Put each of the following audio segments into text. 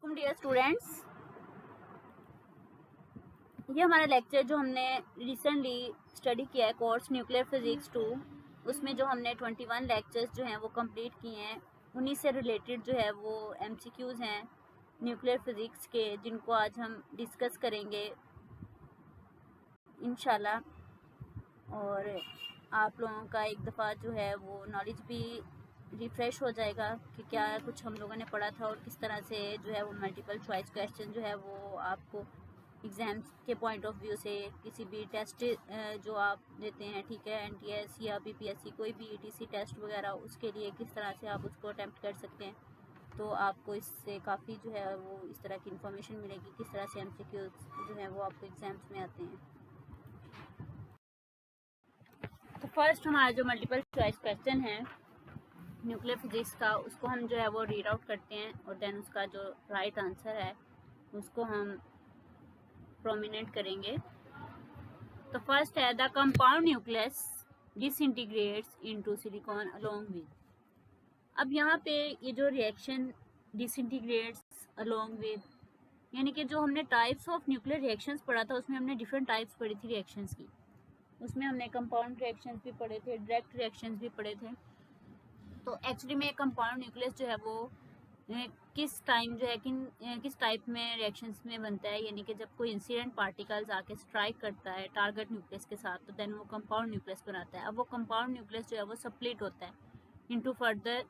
वालेकुम dear students. ये हमारा लेक्चर जो हमने रिसेंटली स्टडी किया है कोर्स न्यूक्लियर फिजिक्स 2, उसमें जो हमने 21 लेक्चर्स जो हैं वो कंप्लीट किए हैं, उन्हीं से रिलेटेड जो है वो एमसीक्यूज़ हैं न्यूक्लियर फिजिक्स के, जिनको आज हम डिस्कस करेंगे इंशाल्लाह। और आप लोगों का एक दफ़ा जो है वो नॉलेज भी रिफ़्रेश हो जाएगा कि क्या कुछ हम लोगों ने पढ़ा था और किस तरह से जो है वो मल्टीपल चॉइस क्वेश्चन जो है वो आपको एग्ज़ाम्स के पॉइंट ऑफ व्यू से किसी भी टेस्ट जो आप देते हैं, ठीक है, एनटीएस या बीपीएससी कोई भी ईटीसी टेस्ट वगैरह, उसके लिए किस तरह से आप उसको अटेम्प्ट कर सकते हैं। तो आपको इससे काफ़ी जो है वो इस तरह की इंफॉर्मेशन मिलेगी किस तरह से एमसीक्यूज़ जो है वो आपको एग्ज़ाम्स में आते हैं। तो फर्स्ट हमारा जो मल्टीपल चॉइस क्वेश्चन है न्यूक्लियर फिजिक्स का, उसको हम जो है वो रीड आउट करते हैं और देन उसका जो राइट आंसर है उसको हम प्रोमिनेंट करेंगे। तो फर्स्ट है the compound nucleus डिसइंटीग्रेट्स into silicon along with. अब यहाँ पे ये जो रिएक्शन डिसइंटीग्रेट्स अलोंग विद, यानी कि जो हमने टाइप्स ऑफ न्यूक्लियर रिएक्शंस पढ़ा था उसमें हमने डिफरेंट टाइप्स पढ़ी थी रिएक्शंस की। उसमें हमने कंपाउंड रिएक्शंस भी पढ़े थे, डायरेक्ट रिएक्शंस भी पढ़े थे। तो एक्चुअली में कंपाउंड न्यूक्लियस जो है वो किस टाइम जो है किस टाइप में रिएक्शंस में बनता है, यानी कि जब कोई इंसिडेंट पार्टिकल्स आके स्ट्राइक करता है टारगेट न्यूक्लियस के साथ, तो देन वो कंपाउंड न्यूक्लियस बनाता है। अब वो कंपाउंड न्यूक्लियस जो है वो स्प्लिट होता है इनटू फर्दर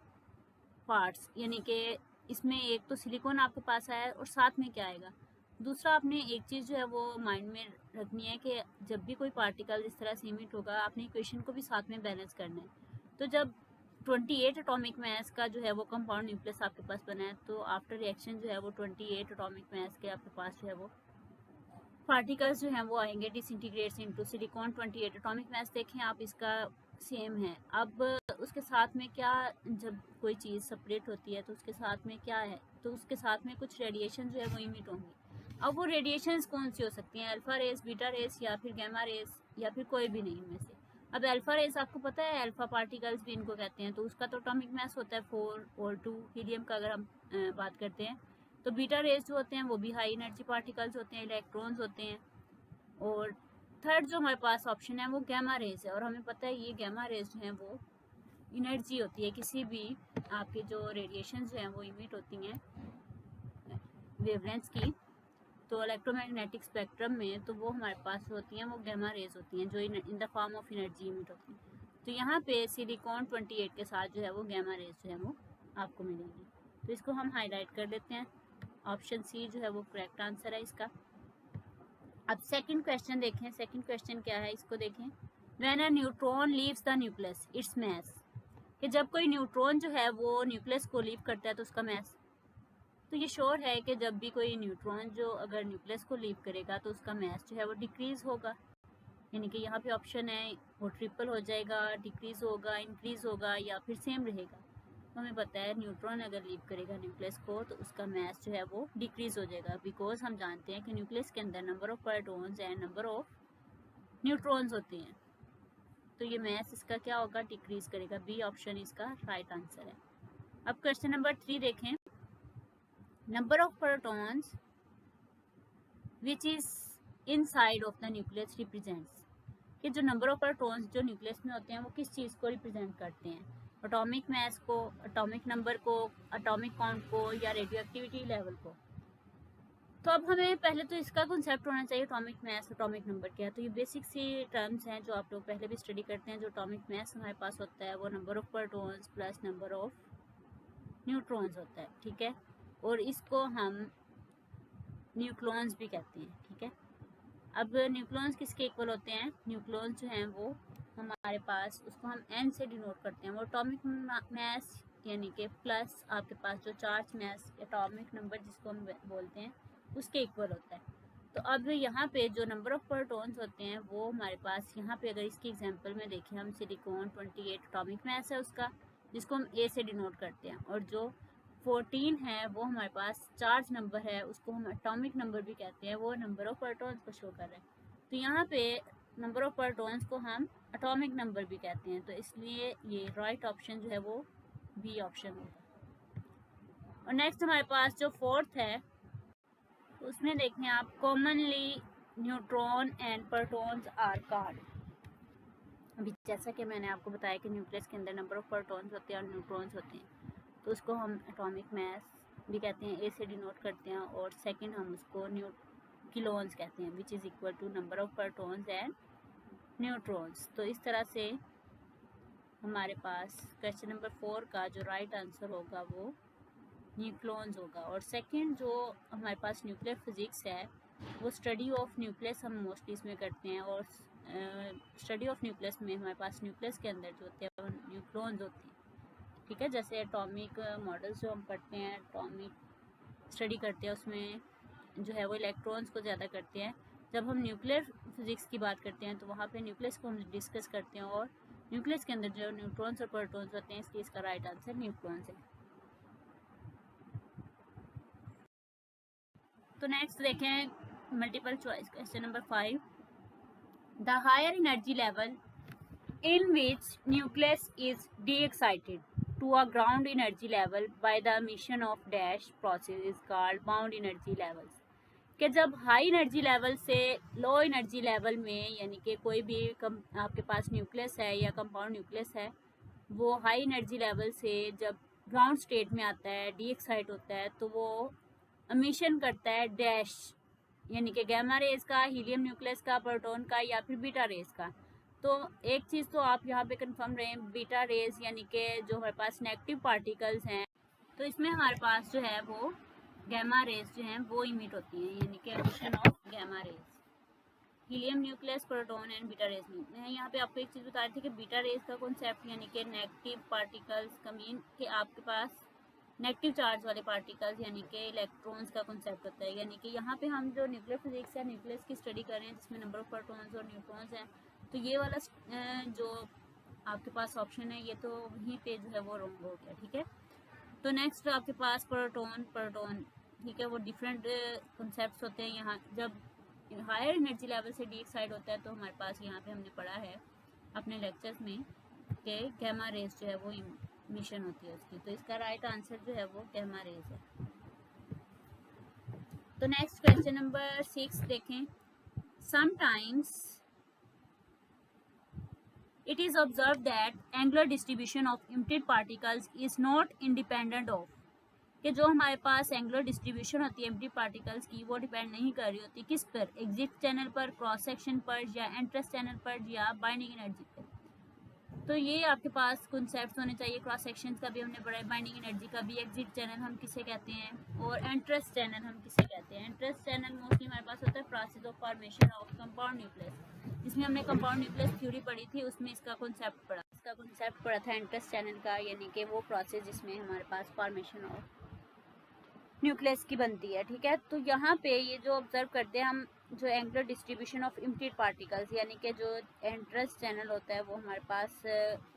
पार्ट्स, यानी कि इसमें एक तो सिलिकॉन आपके पास आया और साथ में क्या आएगा। दूसरा, आपने एक चीज़ जो है वो माइंड में रखनी है कि जब भी कोई पार्टिकल इस तरह से इमिट होगा, आपने इक्वेशन को भी साथ में बैलेंस करना है। तो जब 28 एटॉमिक मास का जो है वो कंपाउंड न्यूक्लियस आपके पास बना है, तो आफ्टर रिएक्शन जो है वो 28 एटॉमिक मास के आपके पास जो है वो पार्टिकल्स जो हैं वो आएंगे डिसइंटीग्रेट्स इनटू सिलिकॉन 28 एटॉमिक मास। देखें आप, इसका सेम है। अब उसके साथ में क्या, जब कोई चीज़ सेपरेट होती है तो उसके साथ में क्या है, तो उसके साथ में कुछ रेडिएशन जो है वो इमिट होंगी। अब वो रेडिएशंस कौन सी हो सकती हैं, अल्फा रेस, बीटा रेस या फिर गैमा रेस या फिर कोई भी नहीं इनमें से। अब अल्फा रेस आपको पता है, अल्फा पार्टिकल्स भी इनको कहते हैं, तो उसका तो एटॉमिक मास होता है 4 और 2 हीलियम का, अगर हम बात करते हैं। तो बीटा रेस जो होते हैं वो भी हाई एनर्जी पार्टिकल्स होते हैं, इलेक्ट्रॉन्स होते हैं। और थर्ड जो हमारे पास ऑप्शन है वो गैमा रेस है, और हमें पता है ये गैमा रेस जो हैं वो एनर्जी होती है किसी भी आपके जो रेडिएशन जो हैं वो इमिट होती हैं वेवलेंथ्स की। तो इलेक्ट्रोमैग्नेटिक स्पेक्ट्रम में तो वो हमारे पास होती हैं वो गैमा रेज होती हैं जो in the form of energy emit होती हैं। तो यहाँ पे सिलिकॉन 28 के साथ जो है वो गैमा रेज जो है वो आपको मिलेंगी। तो इसको हम हाईलाइट कर देते हैं, ऑप्शन सी जो है वो करेक्ट आंसर है इसका। अब सेकंड क्वेश्चन देखें, सेकंड क्वेश्चन क्या है इसको देखें। When a neutron leaves the nucleus its mass, कि जब कोई न्यूट्रॉन जो है वो न्यूक्लियस को लीव करता है तो उसका मास। तो ये श्योर है कि जब भी कोई न्यूट्रॉन जो अगर न्यूक्लियस को लीव करेगा तो उसका मास जो है वो डिक्रीज होगा, यानी कि यहाँ पे ऑप्शन है वो ट्रिपल हो जाएगा, डिक्रीज होगा, इंक्रीज होगा या फिर सेम रहेगा। तो हमें पता है न्यूट्रॉन अगर लीव करेगा न्यूक्लियस को तो उसका मास जो है वो डिक्रीज हो जाएगा, बिकॉज हम जानते हैं कि न्यूक्लियस के अंदर number of protons and number of neutrons होते हैं। तो ये मास इसका क्या होगा, डिक्रीज करेगा। बी ऑप्शन इसका राइट आंसर है। अब क्वेश्चन नंबर 3 देखें। Number of protons which is inside of the nucleus represents, कि जो नंबर ऑफ प्रोटॉन्स जो न्यूक्लियस में होते हैं वो किस चीज़ को रिप्रेजेंट करते हैं, एटॉमिक मास को, एटॉमिक नंबर को, एटॉमिक काउंट को या रेडियो एक्टिविटी लेवल को। तो अब हमें पहले तो इसका कॉन्सेप्ट होना चाहिए एटॉमिक मास, एटॉमिक नंबर क्या है। तो ये बेसिक सी टर्म्स हैं जो आप लोग पहले भी स्टडी करते हैं। जो एटॉमिक मास हमारे पास होता है वो number of protons plus number of neutrons होता है, ठीक है, और इसको हम न्यूक्लॉन्स भी कहते हैं, ठीक है। अब न्यूक्लॉन्स किसके इक्वल होते हैं, न्यूक्लॉन्स जो हैं वो हमारे पास उसको हम एन से डिनोट करते हैं। वो एटॉमिक मास यानी कि प्लस आपके पास जो चार्ज मास, एटॉमिक नंबर जिसको हम बोलते हैं, उसके इक्वल होता है। तो अब यहाँ पे जो नंबर ऑफ प्रोटॉन्स होते हैं वो हमारे पास यहाँ पे अगर इसकी एग्जांपल में देखें हम, सिलिकॉन 28 एटॉमिक मास है उसका, जिसको हम ए से डिनोट करते हैं, और जो 14 है वो हमारे पास चार्ज नंबर है, उसको हम एटॉमिक नंबर भी कहते हैं, वो नंबर ऑफ प्रोटॉन्स को शो कर रहे हैं। तो यहाँ पे नंबर ऑफ प्रोटॉन्स को हम एटॉमिक नंबर भी कहते हैं, तो इसलिए ये राइट ऑप्शन जो है वो बी ऑप्शन होगा। और नेक्स्ट हमारे पास जो फोर्थ है उसमें देखें आप, commonly neutron and protons are called. अभी जैसा कि मैंने आपको बताया कि न्यूक्लियस के अंदर नंबर ऑफ प्रोटॉन्स होते हैं और न्यूट्रॉन्स होते हैं, तो उसको हम एटॉमिक मास भी कहते हैं, ए से डिनोट करते हैं, और सेकंड हम उसको किलोन्स कहते हैं, which is equal to number of protons and neutrons. तो इस तरह से हमारे पास क्वेश्चन नंबर 4 का जो राइट आंसर होगा वो न्यूक्लियॉन्स होगा। और सेकंड जो हमारे पास न्यूक्लियर फिजिक्स है वो स्टडी ऑफ न्यूक्लियस हम मोस्टली इसमें करते हैं, और स्टडी ऑफ न्यूक्लियस में हमारे पास न्यूक्लियस के अंदर जो होते हैं वो न्यूक्लियॉन्स होते हैं, ठीक है। जैसे एटॉमिक मॉडल्स जो हम पढ़ते हैं, एटॉमिक स्टडी करते हैं, उसमें जो है वो इलेक्ट्रॉन्स को ज़्यादा करते हैं। जब हम न्यूक्लियर फिजिक्स की बात करते हैं तो वहाँ पे न्यूक्लियस को हम डिस्कस करते हैं, और न्यूक्लियस के अंदर जो न्यूट्रॉन्स और प्रोटॉन्स होते हैं, इसलिए इसका राइट आंसर न्यूट्रॉन्स है। तो नेक्स्ट देखें multiple choice question number 5, the higher energy level in which nucleus is de-excited to a ground energy level by the emission of dash process is called bound energy levels। कि जब high energy level से low energy level में, यानी कि कोई भी आपके पास nucleus है या कंपाउंड न्यूक्लियस है, वो हाई एनर्जी लेवल से जब ग्राउंड स्टेट में आता है, डी एक्साइट होता है, तो वो एमिशन करता है डैश, यानी कि गैमा रेज का, हीलियम न्यूक्लियस का, प्रोटॉन का, या फिर बीटा रेज का। तो एक चीज़ तो आप यहाँ पे कंफर्म रहे, बीटा रेज यानी कि जो हमारे पास नेगेटिव पार्टिकल्स हैं, तो इसमें हमारे पास जो है वो गैमा रेज जो हैं वो इमिट होती हैं, यानी कि emission of gamma rays. Helium nucleus, proton and beta rays में मैं यहाँ पे आपको एक चीज़ बता रही थी कि बीटा रेज का कॉन्सेप्ट, यानी कि नेगेटिव पार्टिकल्स का मीन कि आपके पास नेगेटिव चार्ज वाले पार्टिकल्स यानी कि इलेक्ट्रॉन्स का कॉन्सेप्ट होता है। यानी कि यहाँ पे हम जो न्यूक्लियर फिजिक्स है, न्यूक्लियस की स्टडी कर रहे हैं जिसमें नंबर ऑफ प्रोटॉन्स और न्यूट्रॉन्स हैं, तो ये वाला जो आपके पास ऑप्शन है ये तो वहीं पे जो है वो रॉन्ग हो गया, ठीक है। तो नेक्स्ट आपके पास प्रोटॉन, ठीक है, वो डिफरेंट कॉन्सेप्ट्स होते हैं। यहाँ जब हायर एनर्जी लेवल से डी एक्साइड होता है तो हमारे पास यहाँ पे हमने पढ़ा है अपने लेक्चर्स में कि गैमा रेज जो है वो मिशन होती है उसकी, तो इसका राइट आंसर जो है वो गैमा रेज है। तो नेक्स्ट क्वेश्चन नंबर 6 देखें, sometimes it is observed that angular distribution of emitted particles is not independent of, कि जो हमारे पास एंगुलर डिस्ट्रीब्यूशन होती है एमिटेड पार्टिकल्स की, वो डिपेंड नहीं कर रही होती किस पर, एग्जिट चैनल पर, क्रॉस सेक्शन पर, या एंट्रेंस चैनल पर, या बाइंडिंग एनर्जी पर। तो ये आपके पास कॉन्सेप्ट्स होने चाहिए। क्रॉस सेक्शंस का भी हमने पढ़ा है, बाइंडिंग एनर्जी का भी, एग्जिट चैनल हम किसे कहते हैं, और एंट्रेंस चैनल हम किसे कहते हैं। एंट्रेंस चैनल मोस्टली हमारे पास होता है process of formation of compound nucleus, जिसमें हमने कंपाउंड न्यूक्लियस थ्योरी पढ़ी थी, उसमें इसका कॉन्सेप्ट पढ़ा था एंट्रेंस चैनल का, यानी कि वो प्रोसेस जिसमें हमारे पास फॉर्मेशन ऑफ न्यूक्लियस की बनती है, ठीक है। तो यहाँ पे ये जो ऑब्जर्व करते हैं हम, जो angular distribution of emitted particles, यानी कि जो एंट्रेंस चैनल होता है वो हमारे पास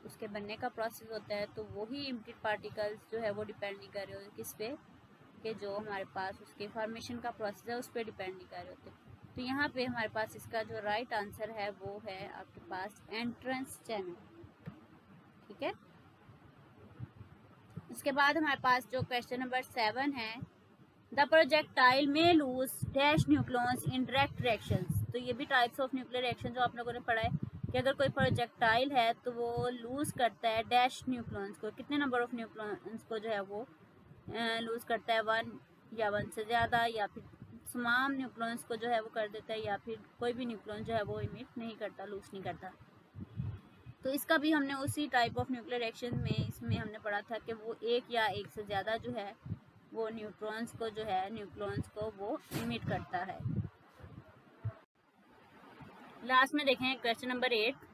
उसके बनने का प्रोसेस होता है, तो वही इमिटेड पार्टिकल्स जो है वो डिपेंड नहीं कर रहे होते किस पे, कि जो हमारे पास उसके फॉर्मेशन का प्रोसेस है उस पर डिपेंड नहीं कर रहे होते। तो यहाँ पे हमारे पास इसका जो राइट आंसर है वो है आपके पास एंट्रेंस चैनल, ठीक है। उसके बाद हमारे पास जो क्वेश्चन नंबर 7 है, द प्रोजेक्टाइल में lose dash nucleus in direct reactions. तो ये भी टाइप्स ऑफ न्यूक्लियर रिएक्शन जो आप लोगों ने पढ़ा है कि अगर कोई प्रोजेक्टाइल है तो वो लूज करता है डैश न्यूक्लियस को, कितने नंबर ऑफ न्यूक्लियस को जो है वो लूज करता है, 1 या 1 से ज़्यादा, या फिर तमाम न्यूक्लियस को जो है वो कर देता है, या फिर कोई भी न्यूक्लियस जो है वो इमिट नहीं करता, लूज नहीं करता। तो इसका भी हमने उसी टाइप ऑफ न्यूक्लियर रिएक्शन में इसमें हमने पढ़ा था कि वो एक या एक से ज़्यादा जो है वो न्यूट्रॉन्स को जो है न्यूक्लियस को वो इमिट करता है। लास्ट में देखें क्वेश्चन नंबर 8,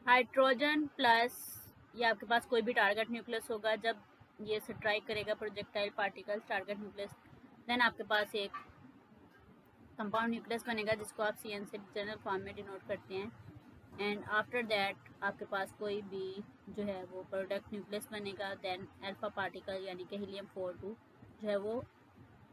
हाइड्रोजन प्लस, ये आपके पास कोई भी टारगेट न्यूक्लियस होगा, जब ये स्ट्राइक करेगा projectile particles target nucleus, then आपके पास एक कंपाउंड न्यूक्लियस बनेगा जिसको आप CN से जनरल फॉर्म में डिनोट करते हैं, एंड आफ्टर दैट आपके पास कोई भी जो है वो प्रोडक्ट न्यूक्लियस बनेगा, देन अल्फा पार्टिकल यानी कि हीलियम 42 जो है वो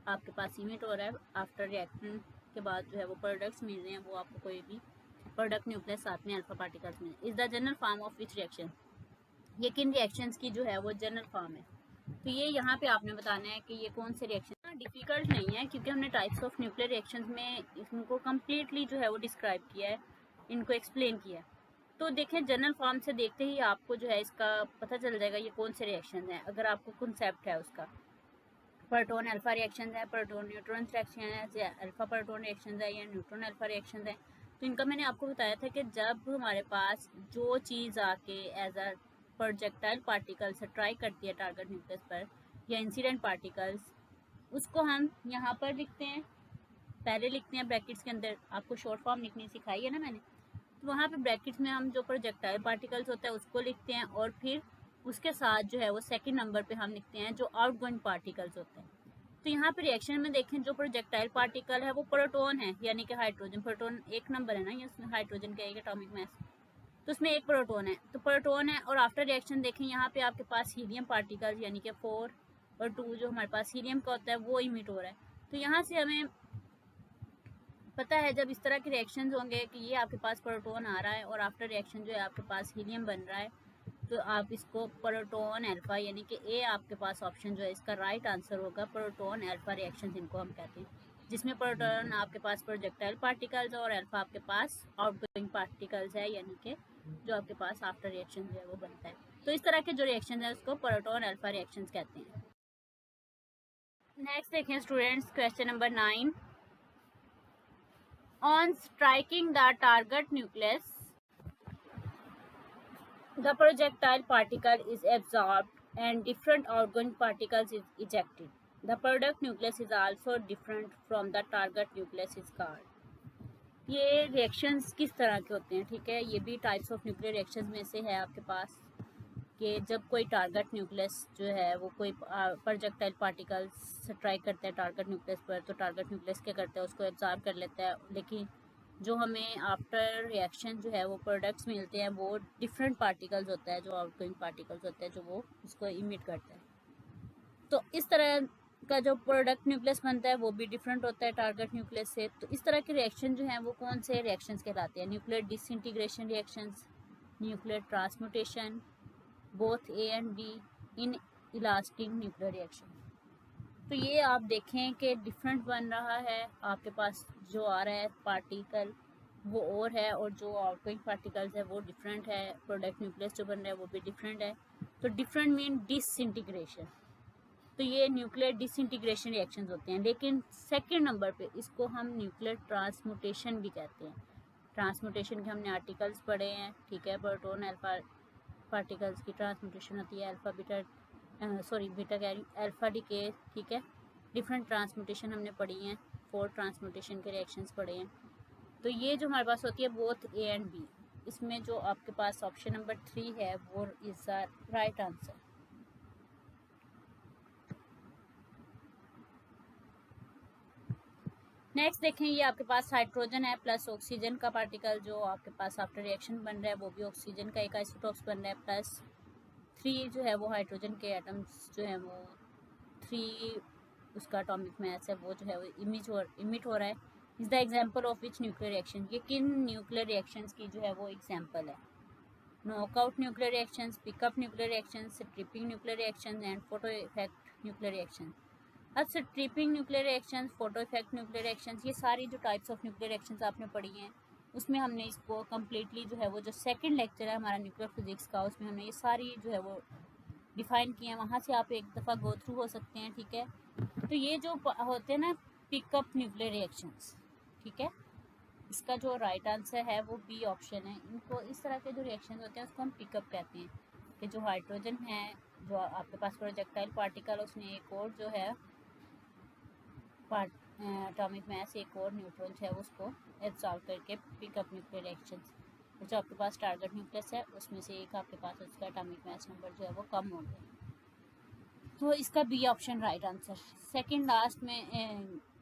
आपके पास इमिट हो रहा है। आफ्टर रिएक्शन के बाद जो है वो प्रोडक्ट्स मिल रहे हैं, वो आपको कोई भी प्रोडक्ट न्यूक्लियस साथ में अल्फा पार्टिकल्स में। Is the general form of which reaction, ये किन रिएक्शंस की जो है वो जनरल फॉर्म है। तो ये यहाँ पे आपने बताना है कि ये कौन से रिएक्शन। डिफ़िकल्ट नहीं है क्योंकि हमने टाइप्स ऑफ न्यूक्लियर रिएक्शंस में इनको कम्प्लीटली जो है वो डिस्क्राइब किया है, इनको एक्सप्लेन किया है। तो देखें जनरल फॉर्म से देखते ही आपको जो है इसका पता चल जाएगा ये कौन से रिएक्शन हैं, अगर आपको कॉन्सेप्ट है उसका। प्रोटॉन अल्फा रिएक्शन है, प्रोटॉन न्यूट्रॉन रिएक्शन है, या अल्फा प्रोटॉन रिएक्शन है, या न्यूट्रॉन अल्फा रिएक्शन है। तो इनका मैंने आपको बताया था कि जब हमारे पास जो चीज़ आके as a projectile particles try करती है टारगेट न्यूक्लियस पर, या इंसिडेंट पार्टिकल्स, उसको हम यहाँ पर लिखते हैं, पहले लिखते हैं ब्रैकेट्स के अंदर। आपको शॉर्ट फॉर्म लिखनी सिखाई है ना मैंने, तो वहाँ पे ब्रैकेट्स में हम जो प्रोजेक्टाइल पार्टिकल्स होता है उसको लिखते हैं, और फिर उसके साथ जो है वो सेकंड नंबर पे हम लिखते हैं जो आउटगोइंग पार्टिकल्स होते हैं। तो यहाँ पे रिएक्शन में देखें जो प्रोजेक्टाइल पार्टिकल है वो प्रोटॉन है, यानी कि हाइड्रोजन। प्रोटॉन एक नंबर है ना, ये उसमें हाइड्रोजन का एक एटॉमिक मास, तो उसमें एक प्रोटॉन है, तो प्रोटॉन है। और आफ्टर रिएक्शन देखें यहाँ पे आपके पास हीलियम पार्टिकल्स यानी कि 4 और 2 जो हमारे पास हीलियम का होता है वो इमिट हो रहा है। तो यहाँ से हमें पता है जब इस तरह के रिएक्शंस होंगे कि ये आपके पास प्रोटॉन आ रहा है और आफ्टर रिएक्शन जो है आपके पास हीलियम बन रहा है, तो आप इसको प्रोटॉन अल्फा, यानी कि ए आपके पास ऑप्शन जो है इसका राइट आंसर होगा। प्रोटॉन अल्फा रिएक्शन इनको हम कहते हैं, जिसमें प्रोटॉन आपके पास प्रोजेक्टाइल पार्टिकल्स और अल्फा आपके पास आउटगोइंग पार्टिकल्स है, यानी कि जो आपके पास आफ्टर रिएक्शन जो है वो बनता है। तो इस तरह के जो रिएक्शन है उसको प्रोटॉन अल्फा रिएक्शन कहते हैं। नेक्स्ट देखें students, question number 9। On striking the target nucleus, the projectile particle is absorbed and different outgoing particles is ejected. The product nucleus is also different from the target nucleus is called. ये reactions किस तरह के होते हैं, ठीक है, ये भी टाइप्स ऑफ न्यूक्लियर रिएक्शंस में से है आपके पास कि जब कोई टारगेट न्यूक्लियस जो है वो कोई प्रोजेक्टाइल पार्टिकल्स ट्राई करता है टारगेट न्यूक्लियस पर, तो टारगेट न्यूक्लियस क्या करता है उसको एब्जॉर्ब कर लेता है, लेकिन जो हमें आफ्टर रिएक्शन जो है वो प्रोडक्ट्स मिलते हैं वो डिफरेंट पार्टिकल्स होता है, जो आउटगोइंग पार्टिकल्स होते हैं जो वो उसको इमिट करता है। तो इस तरह का जो प्रोडक्ट न्यूक्लियस बनता है वो भी डिफरेंट होता है टारगेट न्यूक्लियस से। तो इस तरह के रिएक्शन जो हैं वो कौन से रिएक्शंस कहलाते हैं? Nuclear disintegration reactions, nuclear transmutation, both A and B, inelastic nuclear reaction. तो ये आप देखें कि डिफरेंट बन रहा है, आपके पास जो आ रहा है पार्टिकल वो और है, और जो आउटगोइंग पार्टिकल्स है वो डिफरेंट है, प्रोडक्ट न्यूक्लियस जो बन रहा है वो भी डिफरेंट है। तो डिफरेंट मीन डिसइंटीग्रेशन, तो ये न्यूक्लियर डिसइंटीग्रेशन रिएक्शंस होते हैं। लेकिन सेकंड नंबर पे इसको हम न्यूक्लियर ट्रांसम्यूटेशन भी कहते हैं। ट्रांसम्यूटेशन के हमने आर्टिकल्स पढ़े हैं, ठीक है, प्रोटॉन अल्फा पार्टिकल्स की ट्रांसम्यूटेशन होती है, अल्फा बीटा बीटा कह रही हूँ, अल्फा डीके, ठीक है। डिफरेंट ट्रांसम्यूटेशन हमने पढ़ी हैं, 4 ट्रांसम्यूटेशन के रिएक्शंस पढ़े हैं। तो ये जो हमारे पास होती है बोथ ए एंड बी, इसमें जो आपके पास ऑप्शन नंबर 3 है वो is the right answer. Next देखें, ये आपके पास हाइड्रोजन है प्लस ऑक्सीजन का पार्टिकल जो आपके पास आफ्टर रिएक्शन बन रहा है, वो भी ऑक्सीजन का एक आइसोटोप्स बन रहा है, प्लस 3 जो है वो हाइड्रोजन के एटम्स जो है वो 3 उसका एटॉमिक मास है वो जो है वो इमिट हो रहा है। Is the example of which nuclear reaction, ये किन न्यूक्लियर रिएक्शंस की जो है वो एग्जांपल है? Knockout nuclear reactions, pickup nuclear reactions, stripping nuclear reactions and photo effect nuclear reaction. अब stripping nuclear reactions, photo effect nuclear reactions, ये सारी जो टाइप्स ऑफ न्यूक्लियर रिएक्शंस आपने पढ़ी हैं उसमें हमने इसको कम्प्लीटली जो है वो जो सेकंड लेक्चर है हमारा न्यूक्लियर फिजिक्स का, उसमें हमने ये सारी जो है वो डिफाइन किए हैं, वहाँ से आप एक दफ़ा गो थ्रू हो सकते हैं, ठीक है। तो ये जो होते हैं ना पिकअप न्यूक्लियर रिएक्शंस, ठीक है, इसका जो राइट आंसर है वो बी ऑप्शन है। इनको इस तरह के जो रिएक्शन होते हैं उसको हम पिकअप कहते हैं कि जो हाइड्रोजन है जो आपके पास प्रोजेक्टाइल पार्टिकल, उसने एक और जो है एटॉमिक मास एक और न्यूट्रॉन है उसको एब्जॉर्ब करके पिकअप न्यूक्लियर रिएक्शंस, जो आपके पास टारगेट न्यूक्लियस है उसमें से एक आपके पास उसका एटॉमिक मास नंबर जो है वो कम हो गया। तो इसका B option right answer. Second last में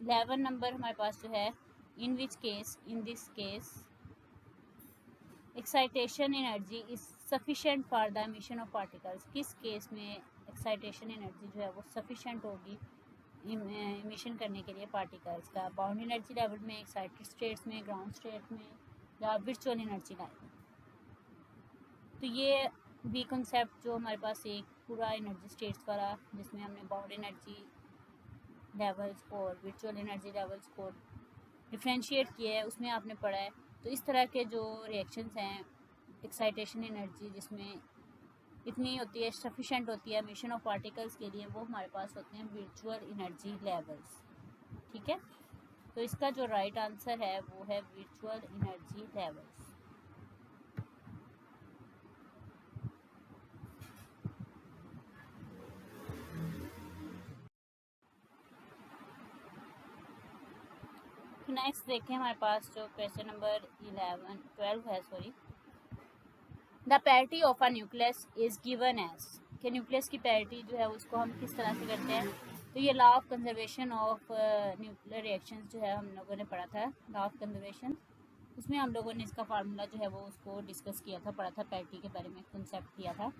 11 नंबर हमारे पास जो है, in which case, in this case excitation energy is sufficient for the emission of particles, किस केस में एक्साइटेशन एनर्जी जो है वो सफिशेंट होगी इमिशन करने के लिए पार्टिकल्स का? बाउंड एनर्जी लेवल में, एक्साइटेड स्टेट्स में, ग्राउंड स्टेट में, या वर्चुअल एनर्जी लेवल। तो ये भी कंसेप्ट जो हमारे पास एक पूरा एनर्जी स्टेट्स वाला, जिसमें हमने बाउंड एनर्जी लेवल्स और वर्चुअल एनर्जी लेवल्स को डिफ्रेंशिएट किया है, उसमें आपने पढ़ा है। तो इस तरह के जो रिएक्शंस हैं, एक्साइटेशन एनर्जी जिसमें इतनी होती है, सफिशेंट होती है एमिशन ऑफ पार्टिकल्स के लिए, वो हमारे पास होते हैं वर्चुअल एनर्जी लेवल्स। ठीक है, तो इसका जो राइट आंसर है वो है वर्चुअल एनर्जी लेवल्स। नेक्स्ट देखें हमारे पास जो क्वेश्चन नंबर 12 है, the parity of a nucleus is given as, कि न्यूक्लियस की पैरिटी जो है उसको हम किस तरह से करते हैं। तो ये law of conservation of nuclear reactions जो है हम लोगों ने पढ़ा था, लॉ ऑफ कंजर्वेशन, उसमें हम लोगों ने इसका फार्मूला जो है वो उसको डिस्कस किया था, पढ़ा था, पैरिटी के बारे में कंसेप्ट किया था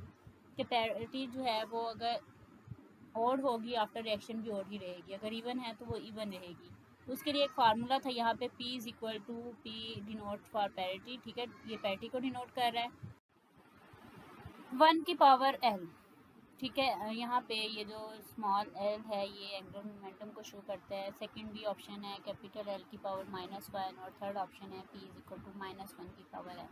कि पैरिटी जो है वो अगर ऑड होगी आफ्टर रिएक्शन भी ऑड ही रहेगी, अगर इवन है तो वो इवन रहेगी। तो उसके लिए एक फार्मूला था यहाँ पे, P is equal to P denote for parity. ठीक है, ये पैरिटी को डिनोट कर रहा है 1 की पावर L। ठीक है, यहाँ पे ये जो स्मॉल l है ये एंगुलर मोमेंटम को शो करता है। सेकंड भी ऑप्शन है कैपिटल L की पावर -1 और थर्ड ऑप्शन है P इज इक्वल टू -1 की पावर L।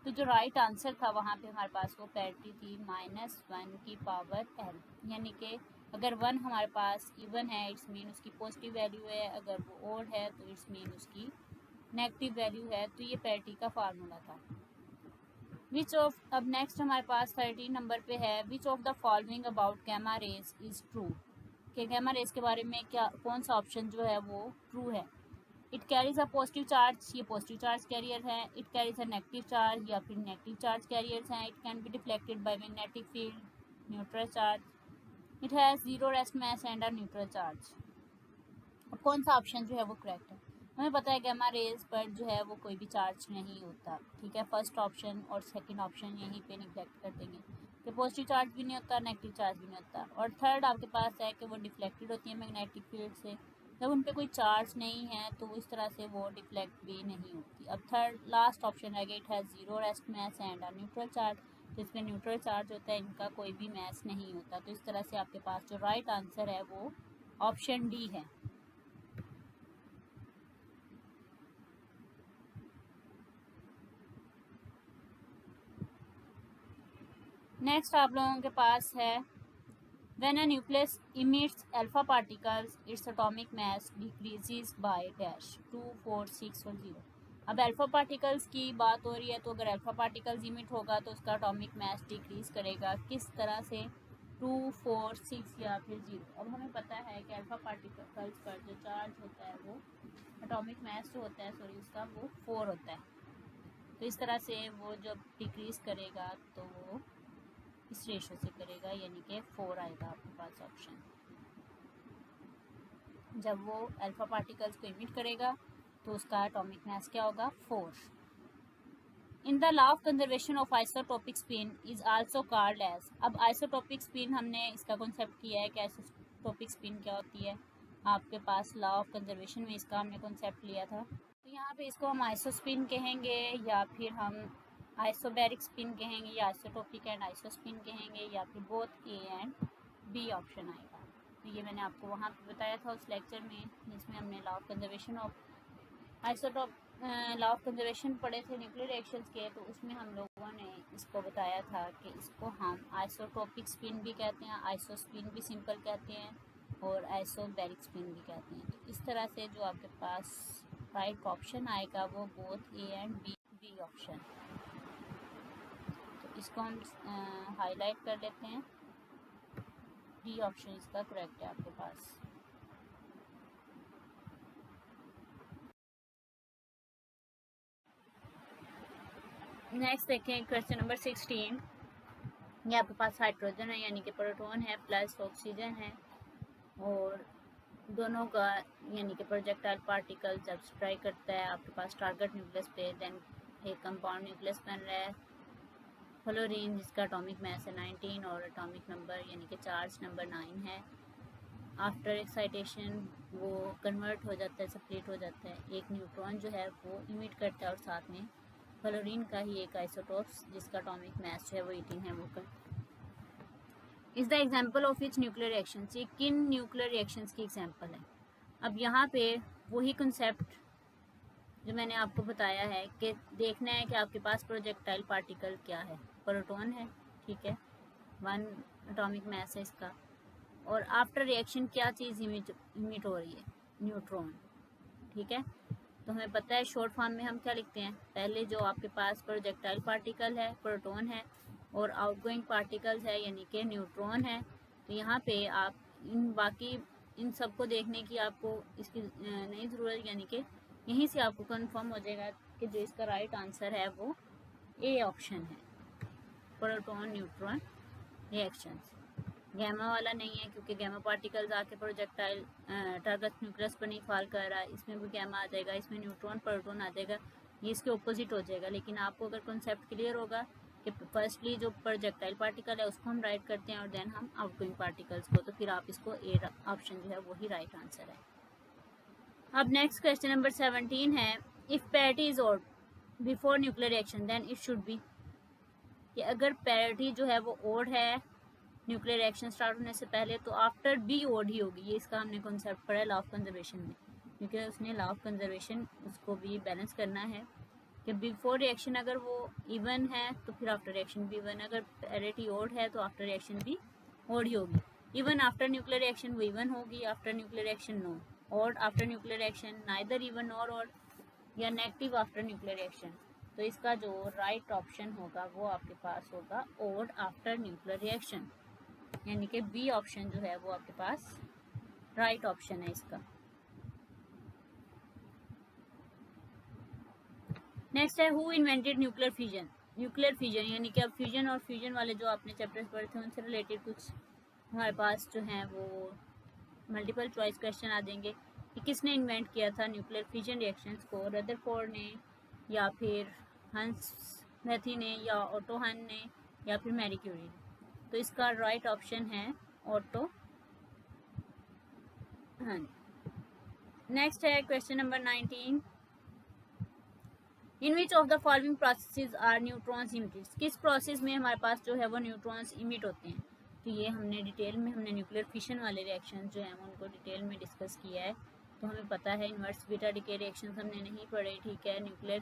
तो जो राइट आंसर था वहाँ पे हमारे पास वो पैरिटी थी -1 की पावर L, यानी कि अगर 1 हमारे पास इवन है इट्स मीन उसकी पॉजिटिव वैल्यू है, अगर वो ओड है तो इट्स मीन उसकी नेगेटिव वैल्यू है। तो ये पैरिटी का फार्मूला था। विच ऑफ, अब नेक्स्ट हमारे पास 13 नंबर पे है, which of the following about gamma rays is true, कि गैमा रेज के बारे में क्या कौन सा ऑप्शन जो है वो ट्रू है। It carries a positive charge, ये पॉजिटिव चार्ज कैरियर है। It carries a negative charge, या फिर नेगेटिव चार्ज कैरियर्स हैं। It can be deflected by magnetic field, neutral charge. It has zero rest mass and a neutral charge. अब कौन सा option जो है वो करेक्ट है। हमें पता है गैमा रेज पर जो है वो कोई भी चार्ज नहीं होता। ठीक है, फर्स्ट ऑप्शन और सेकंड ऑप्शन यहीं पे निगलेक्ट कर देंगे कि पॉजिटिव चार्ज भी नहीं होता, नेगेटिव चार्ज भी नहीं होता। और थर्ड आपके पास है कि वो डिफ्लेक्टेड होती है मैग्नेटिक फील्ड से, जब उन पर कोई चार्ज नहीं है तो इस तरह से वो डिफ्लेक्ट भी नहीं होती। अब थर्ड लास्ट ऑप्शन है कि it has zero rest mass and a neutral charge, तो इसमें न्यूट्रल चार्ज होता है, इनका कोई भी मास नहीं होता। तो इस तरह से आपके पास जो राइट आंसर है वो ऑप्शन डी है। नेक्स्ट आप लोगों के पास है, when a nucleus emits alpha particles its atomic mass decreases by dash 2, 4, 6 और 0। अब अल्फा पार्टिकल्स की बात हो रही है, तो अगर अल्फा पार्टिकल्स इमिट होगा तो उसका एटॉमिक मास डिक्रीज करेगा, किस तरह से, 2, 4, 6 या फिर 0। अब हमें पता है कि अल्फा पार्टिकल्स पर जो चार्ज होता है वो एटॉमिक मास जो होता है उसका वो 4 होता है। तो इस तरह से वो जब डिक्रीज करेगा तो वो इस रेशो से करेगा, यानी कि 4 आएगा आपके पास ऑप्शन। जब वो अल्फा पार्टिकल्स को इमिट करेगा तो उसका एटॉमिक मास क्या होगा, 4। In the law of conservation of isotopic spin is also called as, अब आइसोटोपिक स्पिन हमने इसका कॉन्सेप्ट किया है कि आइसोटोपिक स्पिन क्या होती है। आपके पास लॉ ऑफ कंजर्वेशन में इसका हमने कॉन्सेप्ट लिया था। तो यहाँ पे इसको हम आइसोस्पिन कहेंगे, या फिर हम आइसोबैरिक स्पिन कहेंगे, या आइसोटोपिक एंड आइसोस्पिन कहेंगे, या फिर both A and B option आएगा। तो ये मैंने आपको वहाँ पे बताया था उस लेक्चर में, जिसमें हमने law of conservation of isotope law of conservation पढ़े थे न्यूक्लियर रिएक्शंस के। तो उसमें हम लोगों ने इसको बताया था कि इसको हम आइसोटोपिक स्पिन भी कहते हैं, आइसोस्पिन भी सिंपल कहते हैं, और आइसोबैरिक स्पिन भी कहते हैं। तो इस तरह से जो आपके पास राइट ऑप्शन आएगा वो both A and B option. तो इसको हम हाईलाइट कर लेते हैं, डी ऑप्शन इसका करेक्ट है आपके पास। नेक्स्ट देखें क्वेश्चन नंबर 16। ये आपके पास हाइड्रोजन है, यानी कि प्रोटॉन है, प्लस ऑक्सीजन है, और दोनों का यानी कि प्रोजेक्टाइल पार्टिकल जब स्ट्राइक करता है आपके पास टारगेट न्यूक्लियस पे, देन एक कंपाउंड न्यूक्लियस बन रहा है फ्लोरीन, जिसका एटॉमिक मास है 19 और एटॉमिक नंबर यानी कि चार्ज नंबर 9 है। आफ्टर एक्साइटेशन वो कन्वर्ट हो जाता है, सेपरेट हो जाता है, एक न्यूट्रॉन जो है वो इमिट करता है, और साथ में फ्लोरीन का ही एक आइसोटोप्स जिसका एटॉमिक मास जो है वो 18 है वो करता है। Is the example of each nuclear reaction, ये किन न्यूक्लियर रिएक्शंस की एग्जाम्पल है। अब यहाँ पे वही कंसेप्ट जो मैंने आपको बताया है कि देखना है कि आपके पास प्रोजेक्टाइल पार्टिकल क्या है, प्रोटॉन है, ठीक है, 1 एटॉमिक मास है इसका, और आफ्टर रिएक्शन क्या चीज़ इमिट हो रही है, न्यूट्रॉन, ठीक है। तो हमें पता है शॉर्ट फॉर्म में हम क्या लिखते हैं, पहले जो आपके पास प्रोजेक्टाइल पार्टिकल है प्रोटॉन है, और आउटगोइंग पार्टिकल्स है यानी कि न्यूट्रॉन है। तो यहाँ पे आप इन सबको देखने की आपको इसकी नहीं ज़रूरत, यानी कि यहीं से आपको कंफर्म हो जाएगा कि जो इसका राइट आंसर है वो ए ऑप्शन है, प्रोटॉन न्यूट्रॉन रिएक्शंस। गैमा वाला नहीं है क्योंकि गैमा पार्टिकल्स आके प्रोजेक्टाइल टारगेट न्यूक्लियस पर नहीं फॉल कर रहा है, इसमें भी गैमा आ जाएगा, इसमें न्यूट्रॉन प्रोटॉन आ जाएगा, ये इसके ऑपोजिट हो जाएगा। लेकिन आपको अगर कॉन्सेप्ट क्लियर होगा कि फर्स्टली जो प्रोजेक्टाइल पार्टिकल है उसको हम राइट करते हैं और देन हम आउटगोइंग पार्टिकल्स को, तो फिर आप इसको ए ऑप्शन जो है वही राइट आंसर है। अब नेक्स्ट क्वेश्चन नंबर 17 है, if parity is odd before nuclear reaction then it should be, कि अगर पैरिटी जो है वो ऑड है न्यूक्लियर रिएक्शन स्टार्ट होने से पहले तो आफ्टर बी ओड ही होगी। ये इसका हमने कॉन्सेप्ट पढ़ा है लॉ ऑफ कंजर्वेशन में, क्योंकि उसने लॉ ऑफ कंजर्वेशन उसको भी बैलेंस करना है कि बिफोर रिएक्शन अगर वो इवन है तो फिर आफ्टर रिएक्शन भी इवन, अगर पैरिटी ओड है तो आफ्टर रिएक्शन भी ओड ही होगी। इवन आफ्टर न्यूक्लियर रिएक्शन वो इवन होगी, after nuclear reaction no, odd after nuclear reaction neither even और ओड, या नेगेटिव आफ्टर न्यूक्लियर रिएक्शन। तो इसका जो राइट ऑप्शन होगा वो आपके पास होगा ओड आफ्टर न्यूक्लियर रिएक्शन, यानी कि बी ऑप्शन जो है वो आपके पास राइट ऑप्शन है इसका। नेक्स्ट है who invented nuclear fusion, nuclear fusion यानी कि अब फ्यूजन और फ्यूजन वाले जो आपने चैप्टर्स पढ़े थे उनसे रिलेटेड कुछ हमारे पास जो है वो मल्टीपल चॉइस क्वेश्चन आ जाएंगे कि किसने इन्वेंट किया था न्यूक्लियर फ्यूजन रिएक्शंस को, रदरफोर्ड ने या फिर हंस मैथी ने या ऑटो हन ने या फिर मैरी क्यूरी। तो इसका राइट ऑप्शन है ऑटो हन। नेक्स्ट है question number 19, in which of the following processes are neutrons emitted, किस प्रोसेस में हमारे पास जो है वो न्यूट्रॉन्स इमिट होते हैं। तो ये हमने डिटेल में हमने न्यूक्लियर फिशन वाले रिएक्शन जो हैं उनको डिटेल में डिस्कस किया है, तो हमें पता है इन्वर्स बीटा डिके रिएक्शन हमने नहीं पढ़े, ठीक है, न्यूक्लियर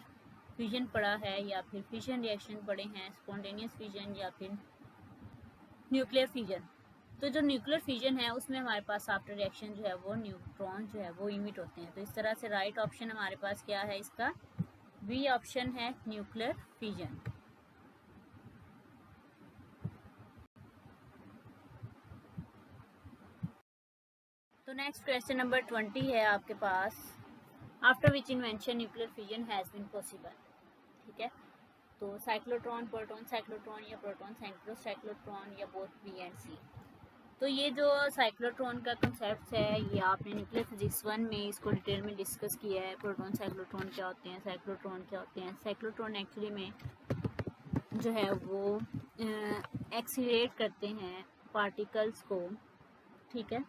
फ्यूजन पढ़ा है या फिर फिशन रिएक्शन पढ़े हैं, स्पॉन्टेनियस फिशन या फिर न्यूक्लियर फ्यूजन। तो जो न्यूक्लियर फ्यूजन है उसमें हमारे पास आफ्टर रिएक्शन जो है वो न्यूट्रॉन जो है वो इमिट होते हैं। तो इस तरह से राइट ऑप्शन हमारे पास क्या है इसका, बी ऑप्शन है न्यूक्लियर फ्यूजन। तो नेक्स्ट क्वेश्चन नंबर 20 है आपके पास, after which invention nuclear fusion has been possible, ठीक है। तो साइक्लोट्रॉन, प्रोटॉन साइक्लोट्रॉन या प्रोटॉन साइक्लोट्रॉन या बोथ बी एंड सी। तो ये जो साइक्लोट्रॉन का कंसेप्ट है ये आपने न्यूक्लियर फिजिक्स 1 में इसको डिटेल में डिस्कस किया है। प्रोटॉन साइक्लोट्रॉन क्या होते हैं, साइक्लोट्रॉन क्या होते हैं। साइक्लोट्रॉन एक्चुअली में जो है वो एक्सीलरेट करते हैं पार्टिकल्स को, ठीक है,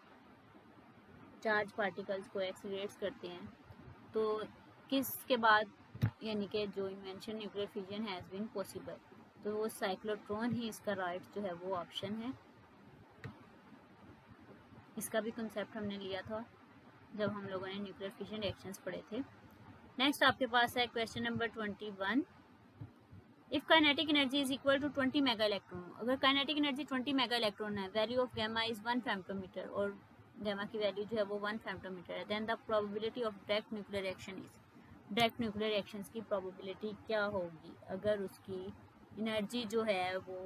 चार्ज पार्टिकल्स को एक्सीलरेट करते हैं। तो किसके बाद, यानी कि जो invention nuclear fusion has been possible, तो वो साइक्लोट्रॉन ही इसका राइट जो है वो ऑप्शन है। इसका भी कंसेप्ट हमने लिया था जब हम लोगों ने न्यूक्लियर फिशन रिएक्शंस पढ़े थे। नेक्स्ट आपके पास है question number 21, if kinetic energy is equal to 20 mega electron, अगर काइनेटिक एनर्जी 20 मेगा इलेक्ट्रॉन है, value of gamma is 1 femtometre और गैमा की वैल्यू जो है वो 1 फेम्टोमीटर है, then the probability of direct nuclear reaction is, direct nuclear reactions की probability क्या होगी अगर उसकी एनर्जी जो है वो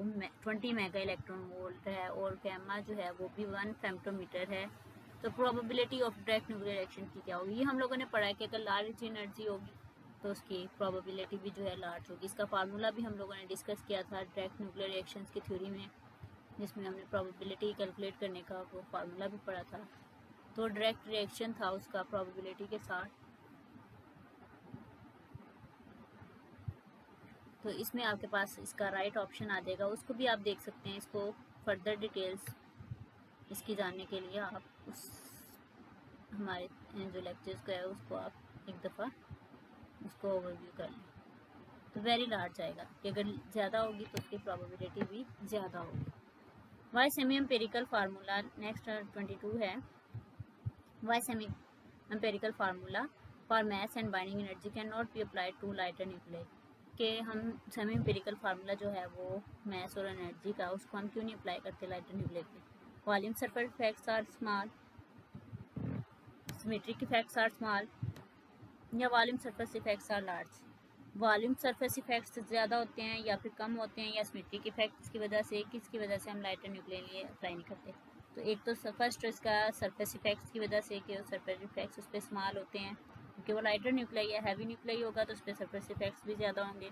20 मेगा इलेक्ट्रॉन वोल्ट है और गैमा जो है वो भी 1 फेम्टोमीटर है। तो probability of direct nuclear reaction की क्या होगी, ये हम लोगों ने पढ़ा है कि अगर लार्ज एनर्जी होगी तो उसकी प्रोबेबिलिटी भी जो है लार्ज होगी। इसका फार्मूला भी हम लोगों ने डिस्कस किया था डायरेक्ट न्यूक्लियर रिएक्शंस की थ्योरी में, जिसमें हमने प्रोबेबिलिटी कैलकुलेट करने का वो फार्मूला भी पढ़ा था। तो डायरेक्ट रिएक्शन था उसका प्रोबेबिलिटी के साथ। तो इसमें आपके पास इसका राइट ऑप्शन आ जाएगा, उसको भी आप देख सकते हैं। इसको फर्दर डिटेल्स इसकी जानने के लिए आप उस हमारे जो लेक्चर्स का है उसको आप एक दफ़ा उसको ओवरव्यू कर लें। तो वेरी लार्ज आएगा कि अगर ज़्यादा होगी तो उसकी प्रोबेबिलिटी भी ज़्यादा होगी। Why semi empirical formula. Next 22 है, why semi empirical formula for mass and binding energy can not be applied to lighter nuclei. कि हम सेमी एम्पेरिकल फार्मूला जो है वो मास और एनर्जी का, उसको हम क्यों नहीं अप्लाई करते लाइटर न्यूक्लियाई पे। Volume surface effects are small, symmetric effects are small, या volume surface effects are large. Volume surface effects ज़्यादा होते हैं या फिर कम होते हैं, या सिमेट्रिक इफेक्ट्स की वजह से, किसकी वजह से हम लाइटर न्यूक्लियाई अप्लाई नहीं करते। तो एक तो फर्स्ट इसका सरफेस इफेक्ट्स की वजह से, कि सरफेस इफेक्ट्स उस पर स्मॉल होते हैं क्योंकि वो लाइटर न्यूक्लियाई या हैवी न्यूक्लियाई होगा तो उस पर सरफेस इफेक्ट्स भी ज़्यादा होंगे।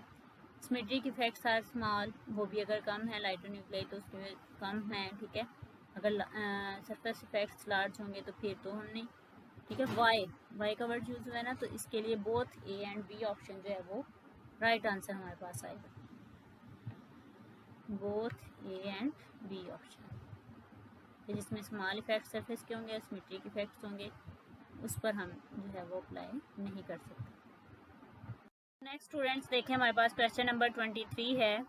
सिमेट्रिक इफेक्ट्स आर स्मॉल, वो भी अगर कम है लाइटर न्यूक्लियाई तो उसमें कम है, ठीक है। अगर सरफेस इफेक्ट्स लार्ज होंगे तो फिर तो हम नहीं, ठीक है। वाई का वर्ड यूज़ हुआ है ना, तो इसके लिए both A and B option जो है वो राइट आंसर हमारे पास आएगा। Both A and B option, जिसमें स्मॉल इफेक्ट सरफेस के होंगे, सिमेट्रिक इफेक्ट्स होंगे, उस पर हम जो है वो अप्लाई नहीं कर सकते। नेक्स्ट स्टूडेंट्स देखें, हमारे पास क्वेश्चन नंबर 23 है,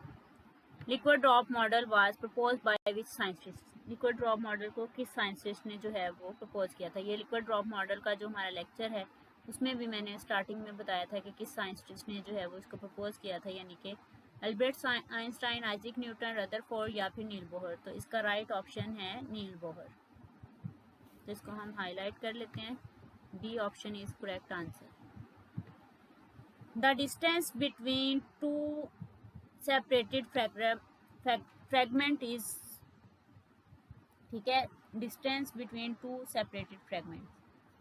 liquid drop model was propose by which scientist. Liquid drop model को किस साइंटिस्ट ने जो है वो प्रपोज किया था। ये लिक्विड ड्रॉप मॉडल का जो हमारा लेक्चर है उसमें भी मैंने स्टार्टिंग में बताया था कि किस साइंटिस्ट ने जो है वो इसको प्रपोज किया था, यानी कि Albert Einstein, Isaac Newton, Rutherford या फिर नील बोहर। तो इसका राइट ऑप्शन है नील बोहर। तो इसको हम हाईलाइट कर लेते हैं, D option is correct answer. The distance between two separated fragment is, ठीक है, distance between two separated fragment,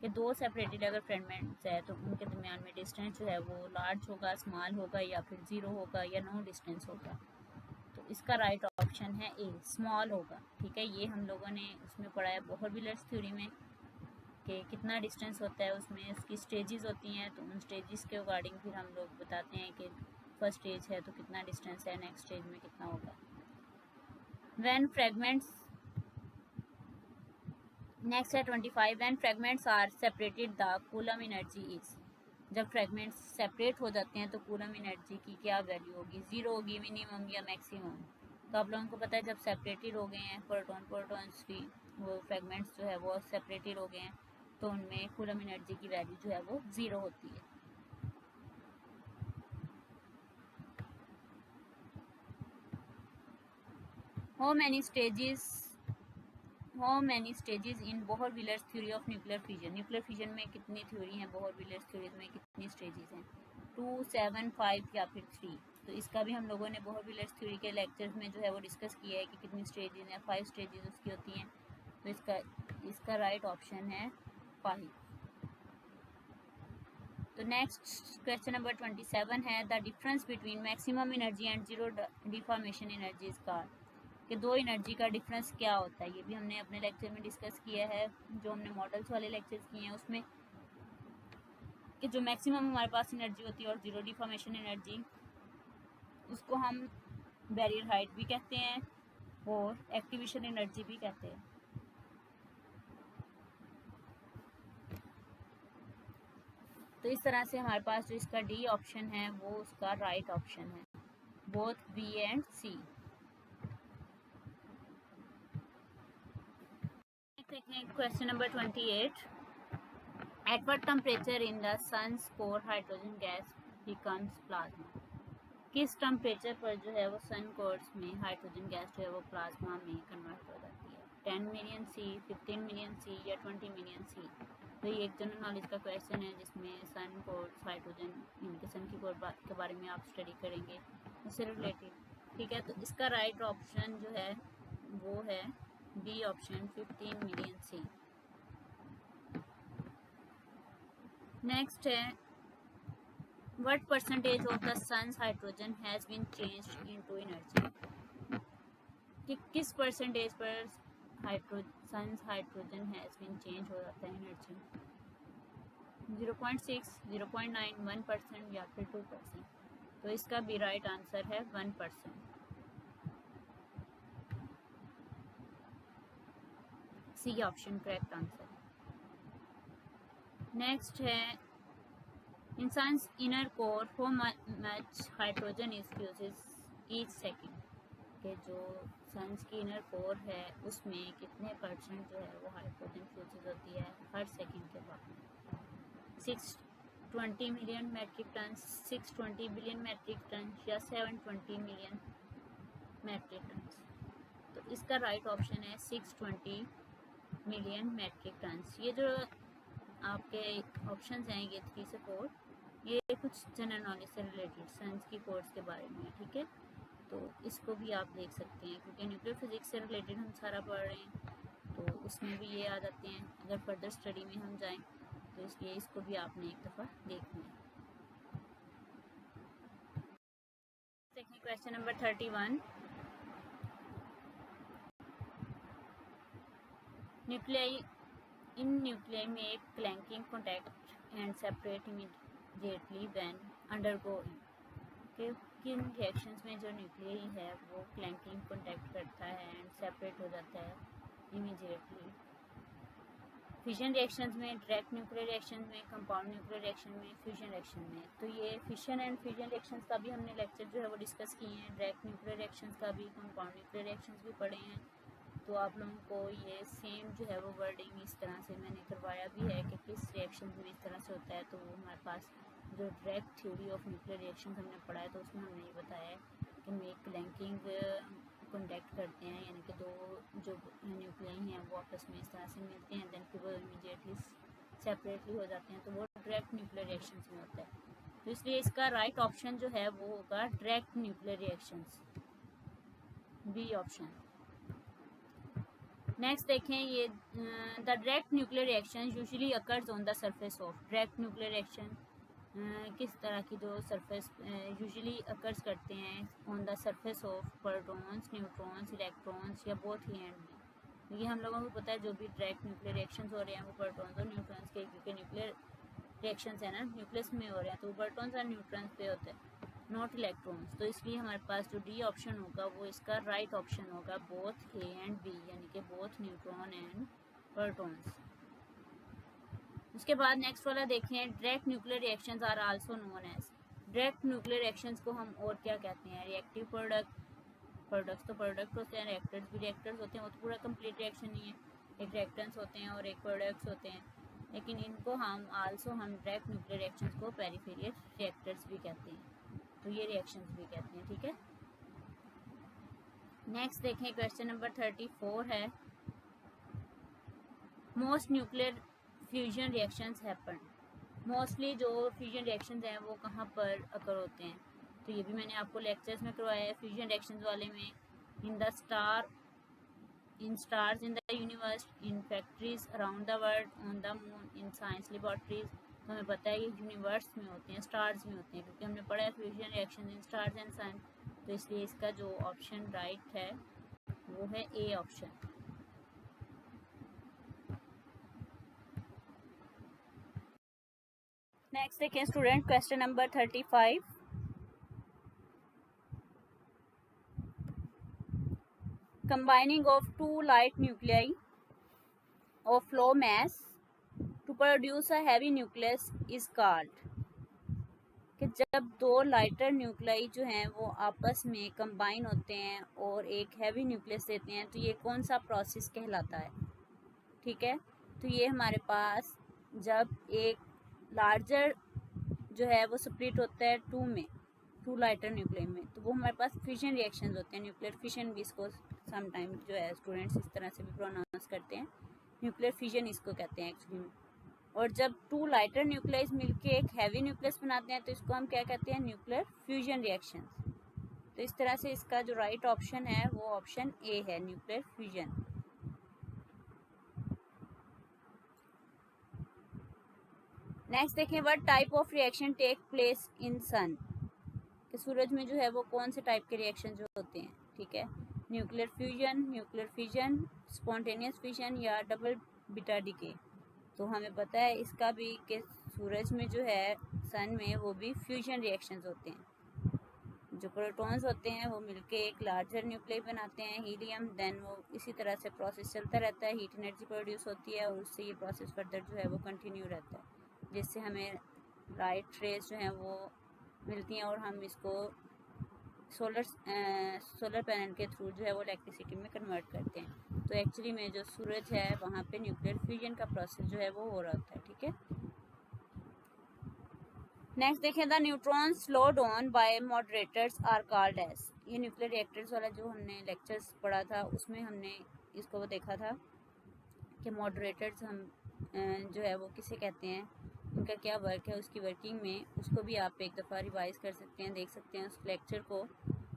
कि दो सेपरेटेड अगर फ्रैगमेंट्स है तो उनके दरमियान में डिस्टेंस जो है वो लार्ज होगा, स्मॉल होगा, या फिर जीरो होगा, या नो डिस्टेंस होगा। तो इसका राइट ऑप्शन है ए, स्मॉल होगा, ठीक है। ये हम लोगों ने उसमें पढ़ा है बोहर-विलर्स थ्योरी में कि कितना डिस्टेंस होता है, उसमें उसकी स्टेजेस होती हैं, तो उन स्टेजेस के अकॉर्डिंग फिर हम लोग बताते हैं कि फर्स्ट स्टेज है तो कितना डिस्टेंस है, नेक्स्ट स्टेज में कितना होगा। व्हेन फ्रैगमेंट्स, नेक्स्ट है 25, when fragments are separated the Coulomb energy is. जब फ्रैगमेंट्स सेपरेट हो जाते हैं तो कूलम एनर्जी की क्या वैल्यू होगी, जीरो होगी, मिनिमम या मैक्सिमम। तो आप लोगों को पता है जब सेपरेटेड हो गए हैं प्रोटॉन्स की, वो फ्रैगमेंट्स जो है वो सेपरेटेड हो गए हैं तो उनमें कूलम एनर्जी की वैल्यू जो है वो जीरो होती है। How many stages in Bohr-wheelers theory of nuclear fission. Nuclear fission में कितनी थ्योरी हैं, बोहर-विलर्स थ्योरी में कितनी स्टेजेस हैं, 2, 7, 5 या फिर 3। तो इसका भी हम लोगों ने बोहर-विलर्स थ्योरी के लेक्चर्स में जो है वो डिस्कस किया है कि कितनी स्टेजेस हैं, 5 स्टेजेस उसकी होती हैं। तो इसका राइट ऑप्शन है 5। तो नेक्स्ट क्वेश्चन नंबर 27 है, the difference between maximum energy and zero deformation energy is called. कि दो एनर्जी का डिफरेंस क्या होता है, ये भी हमने अपने लेक्चर में डिस्कस किया है, जो हमने मॉडल्स वाले लेक्चर्स किए हैं उसमें, कि जो मैक्सिमम हमारे पास एनर्जी होती है और जीरो डिफॉर्मेशन एनर्जी, उसको हम बैरियर हाइट भी कहते हैं और एक्टिवेशन एनर्जी भी कहते हैं। तो इस तरह से हमारे पास जो इसका डी ऑप्शन है वो उसका राइट ऑप्शन है, both B and C. Question number 28, at what temperature in the sun's core hydrogen gas becomes plasma. किस टेम्परेचर पर जो है वो सन कोर्स में हाइड्रोजन गैस जो है वो प्लाज्मा में कन्वर्ट हो जाती है, 10 मिलियन सी, 15 मिलियन सी या 20 मिलियन सी। तो ये एक जनरल नॉलेज का क्वेश्चन है जिसमें सन कोर्स हाइड्रोजन, इनके सन की कोर के बारे में आप स्टडी करेंगे उससे रिलेटेड, ठीक है। तो इसका राइट ऑप्शन जो है वो है B option, 15 million C. Next है, what percentage of the sun's hydrogen has been changed into energy. कि किस परसेंटेज पर sun's hydrogen has been change हो जाता है एनर्जी, 0.6, 0.9, 1% या फिर 2%। तो इसका भी राइट आंसर है 1%, C option correct answer. Next है, in suns inner core how much hydrogen is fuses each second. के जो सन की इनर कोर है उसमें कितने परसेंट जो है वो हाइड्रोजन फ्यूजेस होती है हर सेकंड के बाद? 620 million metric ton, 620 billion metric ton या 720 मिलियन मैट्रिक टन? तो इसका राइट ऑप्शन है 620 मिलियन मैट्रिक टन। ये जो आपके ऑप्शंस हैं ये 3 से 4, ये कुछ जनरल नॉलेज से रिलेटेड साइंस की कोर्स के बारे में, ठीक है। तो इसको भी आप देख सकते हैं क्योंकि न्यूक्लियर फिजिक्स से रिलेटेड हम सारा पढ़ रहे हैं तो उसमें भी ये आ जाते हैं अगर फर्दर स्टडी में हम जाएं, तो इसलिए इसको भी आपने एक दफ़ा देखना है। देखिए question number 31। Nuclei in nuclei में clanking contact and separate immediately when undergoing कि किन रिएक्शंस में जो न्यूक्लियाई है वो क्लैंकिंग कॉन्टैक्ट करता है एंड सेपरेट हो जाता है इमीडिएटली? फिशन रिएक्शंस में, डायरेक्ट न्यूक्लियर रिएक्शन में, कंपाउंड न्यूक्लियर रिएक्शन में, फ्यूजन रिएक्शन में। तो ये फिशन एंड फ्यूजन रिएक्शंस का भी हमने लेक्चर जो है वो डिस्कस किए हैं, डायरेक्ट न्यूक्लियर रिएक्शंस का भी, कंपाउंड न्यूक्लियर रिएक्शंस भी पढ़े हैं। तो आप लोगों को ये सेम जो है वो वर्डिंग इस तरह से मैंने करवाया भी है कि किस रिएक्शन में इस तरह से होता है। तो वो हमारे पास जो direct theory of nuclear reaction हमने पढ़ा है तो उसमें हमने ये बताया है कि में क्लैंकिंग कॉन्टैक्ट करते हैं, यानी कि दो जो न्यूक्लियाई हैं वो आपस में इस तरह से मिलते हैं, देन फिर वो इमीडिएटली सेपरेटली हो जाते हैं, तो वो डायरेक्ट न्यूक्लियर रिएक्शन में होता है। तो इसलिए इसका राइट ऑप्शन जो है वो होगा direct nuclear reactions, B option. Next देखें ये the direct nuclear reaction usually occurs on the surface of. Direct nuclear reaction किस तरह की जो सरफेस यूजुअली अकर्स करते हैं on the surface of protons, neutrons, electrons या बोथ ही एंड में? क्योंकि हम लोगों को पता है जो भी डायरेक्ट न्यूक्लियर रिएक्शंस हो रहे हैं वो प्रोटॉन्स और न्यूट्रॉन्स के, क्योंकि न्यूक्लियर रिएक्शंस है ना न्यूक्लियस में हो रहे हैं तो प्रोटॉन्स और न्यूट्रॉन्स पे होते हैं, नॉट इलेक्ट्रॉन्स। तो इसलिए हमारे पास जो डी ऑप्शन होगा वो इसका राइट ऑप्शन होगा, बोथ ए एंड बी, यानी कि बोथ न्यूट्रॉन एंड प्रोटॉन्स। उसके बाद नेक्स्ट वाला देखें, direct nuclear reactions are also known as. Direct nuclear reactions को हम और क्या कहते हैं? रिएक्टिव प्रोडक्ट्स तो प्रोडक्ट होते हैं, रिएक्टर्स भी रिएक्टर्स होते हैं, वो तो पूरा कंप्लीट रिएक्शन नहीं है, एक रिएक्टेंट्स होते हैं और एक प्रोडक्ट्स होते हैं, लेकिन इनको हम डायरेक्ट न्यूक्लियर रिएक्शंस को पेरिफेरल रिएक्टर्स भी कहते हैं, तो ये रिएक्शंस भी कहते हैं, ठीक है। नेक्स्ट देखें क्वेश्चन नंबर 34 है, most nuclear fusion reactions happen. Mostly जो फ्यूजन रिएक्शंस हैं वो कहाँ पर अकर होते हैं? तो ये भी मैंने आपको लेक्चर्स में करवाया है फ्यूजन रिएक्शंस वाले में, in stars in the universe, in factories around the world, on the moon, in science laboratories. तो हमें पता है ये यूनिवर्स में होते हैं, स्टार्स में होते हैं, क्योंकि हमने पढ़ा है fusion reaction in stars and sun. तो इसलिए इसका जो ऑप्शन राइट है वो है ए ऑप्शन। नेक्स्ट देखें student question number 35। Combining of two light nuclei of low mass to produce a heavy nucleus is called. कि जब दो लाइटर न्यूक्लियाई जो हैं वो आपस में कंबाइन होते हैं और एक हैवी न्यूक्लियस देते हैं, तो ये कौन सा प्रोसेस कहलाता है? ठीक है, तो ये हमारे पास जब एक लार्जर जो है वो स्प्लिट होता है टू लाइटर न्यूक्लियाई में, तो वो हमारे पास फिशन रिएक्शंस होते हैं, न्यूक्लियर फिशन भी इसको समटाइम जो है स्टूडेंट्स इस तरह से भी प्रोनाउंस करते हैं, न्यूक्लियर फिशन इसको कहते हैं एक्चुअली में। और जब टू लाइटर न्यूक्लियस मिलके एक हैवी न्यूक्लियस बनाते हैं तो इसको हम क्या कहते हैं? Nuclear fusion reactions. तो इस तरह से इसका जो राइट ऑप्शन है वो ऑप्शन ए है, न्यूक्लियर फ्यूजन। नेक्स्ट देखें, what type of reaction take place in sun. कि सूरज में जो है वो कौन से टाइप के रिएक्शन जो होते हैं? ठीक है, nuclear fusion, nuclear fission, spontaneous fission या डबल बीटा डिके। तो हमें पता है इसका भी कि सूरज में जो है सन में वो भी फ्यूजन रिएक्शंस होते हैं, जो प्रोटॉन्स होते हैं वो मिलके एक लार्जर न्यूक्लियस बनाते हैं हीलियम, देन वो इसी तरह से प्रोसेस चलता रहता है, हीट एनर्जी प्रोड्यूस होती है और उससे ये प्रोसेस फर्दर जो है वो कंटिन्यू रहता है, जिससे हमें लाइट रेज जो हैं वो मिलती हैं और हम इसको सोलर पैनल के थ्रू जो है वो इलेक्ट्रिसिटी में कन्वर्ट करते हैं। तो एक्चुअली में जो सूरज है वहाँ पे न्यूक्लियर फ्यूजन का प्रोसेस जो है वो हो रहा होता है, ठीक है। नेक्स्ट देखें, the neutrons slowed on by moderators are called as. ये न्यूक्लियर रिएक्टर्स वाला जो हमने लेक्चर्स पढ़ा था उसमें हमने इसको वो देखा था कि मॉडरेटर्स हम जो है वो किसे कहते हैं, उनका क्या वर्क है, उसकी वर्किंग में उसको भी आप एक दफ़ा रिवाइज कर सकते हैं, देख सकते हैं उस लेक्चर को।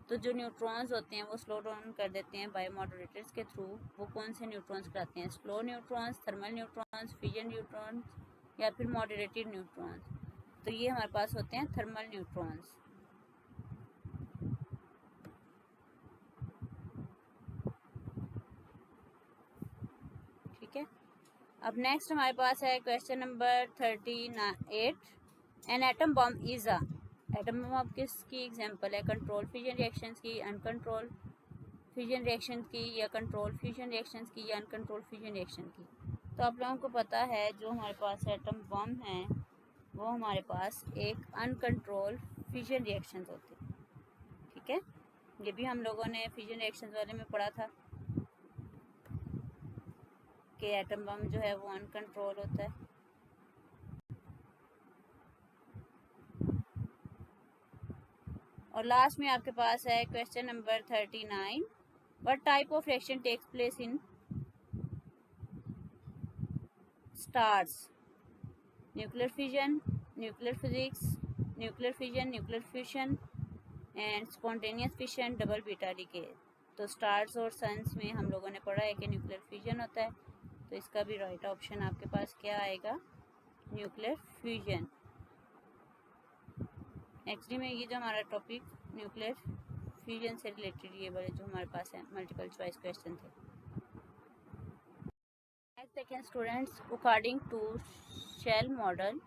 तो जो न्यूट्रॉन्स होते हैं वो स्लो डाउन कर देते हैं बाय मॉडरेटर्स के थ्रू। वो कौन से न्यूट्रॉन्स कराते हैं, slow neutrons, thermal neutrons, fusion neutrons या फिर मॉडरेटेड न्यूट्रॉन्स। तो ये हमारे पास होते हैं थर्मल न्यूट्रॉन्स। ठीक है। अब नेक्स्ट हमारे पास है question number 38। An atom bomb is a, atom bomb किसकी एग्जांपल है, कंट्रोल फ्यूजन रिएक्शंस की, अनकंट्रोल फ्यूजन रिएक्शन की, या कंट्रोल फ्यूजन रिएक्शंस की, या अनकंट्रोल फ्यूजन रिएक्शन की। तो आप लोगों को पता है जो हमारे पास एटम बम है वो हमारे पास एक अनकंट्रोल फ्यूजन रिएक्शंस होते हैं, ठीक है। ये भी हम लोगों ने फ्यूजन रिएक्शंस वाले में पढ़ा था कि एटम बम जो है वो अनकंट्रोल होता है। और लास्ट में आपके पास है question number 39। What type of reaction takes place in stars, nuclear fusion, nuclear physics, nuclear fusion, nuclear fusion and spontaneous fission, double beta decay. तो स्टार्स और सन्स में हम लोगों ने पढ़ा है कि न्यूक्लियर फ्यूजन होता है, तो इसका भी राइट ऑप्शन आपके पास क्या आएगा, न्यूक्लियर फ्यूजन। एक्चुअली में ये जो हमारा टॉपिक न्यूक्लियर फ्यूजन से रिलेटेड ये वाले जो हमारे पास है मल्टीपल चॉइस क्वेश्चन थे। नेक्स्ट देखें students, according to shell model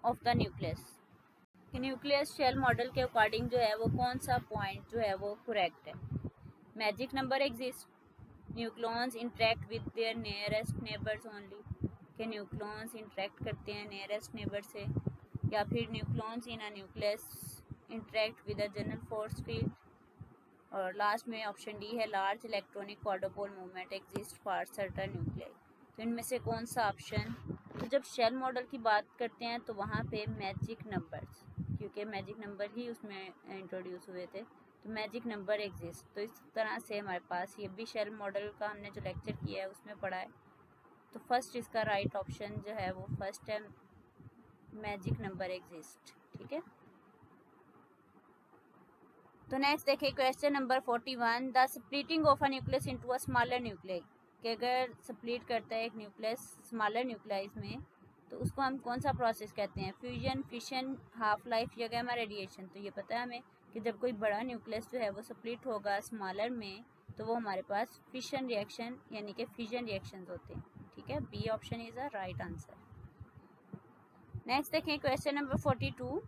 of the nucleus, nucleus shell model के अकॉर्डिंग जो है वो कौन सा पॉइंट जो है वो करेक्ट है। Magic number exist, nucleons interact with their nearest neighbours only, के न्यूक्लॉन्स इंटरेक्ट करते हैं नियरेस्ट नेबर से, या फिर nucleons in a nucleus interact with a general force field. और लास्ट में ऑप्शन डी है, large electronic quadrupole movement exist for certain nuclei. तो इनमें से कौन सा ऑप्शन, तो जब शेल मॉडल की बात करते हैं तो वहाँ पे मैजिक नंबर्स, क्योंकि मैजिक नंबर ही उसमें इंट्रोड्यूस हुए थे, तो मैजिक नंबर एग्जिस्ट। तो इस तरह से हमारे पास ये भी शेल मॉडल का हमने जो लेक्चर किया है उसमें पढ़ा है। तो फर्स्ट इसका राइट ऑप्शन जो है वो फर्स्ट है, मैजिक नंबर एग्जिस्ट, ठीक है। तो नेक्स्ट देखिए question number 41, the splitting of a nucleus into a smaller nuclei, कि अगर स्प्लिट करता है एक न्यूक्लियस स्मॉलर न्यूक्लियाइज में तो उसको हम कौन सा प्रोसेस कहते हैं, फ्यूजन, फिशन, हाफ लाइफ या गैमा रेडिएशन। तो ये पता है हमें कि जब कोई बड़ा न्यूक्लियस जो है वो स्प्लिट होगा स्मॉलर में तो वो हमारे पास फिशन रिएक्शन यानी कि फ्यूजन रिएक्शंस होते हैं, ठीक है। B option is a right answer. Next देखें question number 42,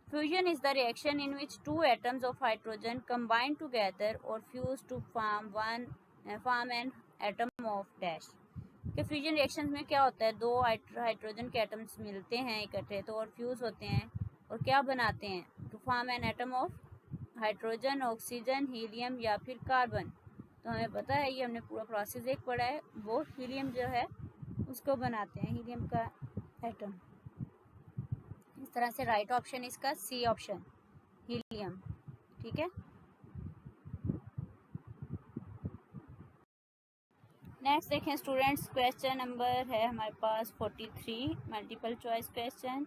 fusion is the reaction in which two atoms of hydrogen combine together or fuse to form an atom of dash। कि fusion reaction में क्या होता है, दो hydrogen के atoms मिलते हैं इकट्ठे तो और फ्यूज होते हैं और क्या बनाते हैं, to form an atom of hydrogen, oxygen, helium या फिर कार्बन। तो हमें पता है ये हमने पूरा प्रोसेस एक पढ़ा है, वो हीलियम जो है उसको बनाते हैं, हीलियम का एटम। इस तरह से राइट ऑप्शन इसका सी ऑप्शन, हीलियम, ठीक है। नेक्स्ट देखें स्टूडेंट्स, क्वेश्चन नंबर है हमारे पास 43, multiple choice question.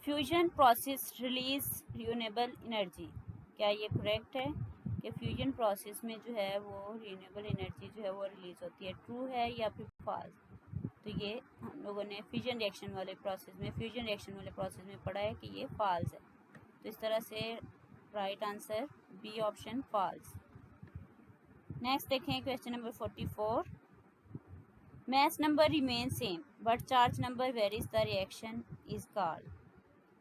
Fusion process release renewable energy, क्या ये करेक्ट है कि फ्यूजन प्रोसेस में जो है वो रिन्यूएबल एनर्जी जो है वो रिलीज होती है, ट्रू है या फिर फॉल्स। तो ये हम लोगों ने फ्यूजन रिएक्शन वाले प्रोसेस में पढ़ा है कि ये फॉल्स है। तो इस तरह से right answer B option false. Next देखें question number 44, mass number remains same but charge number varies, the reaction is called,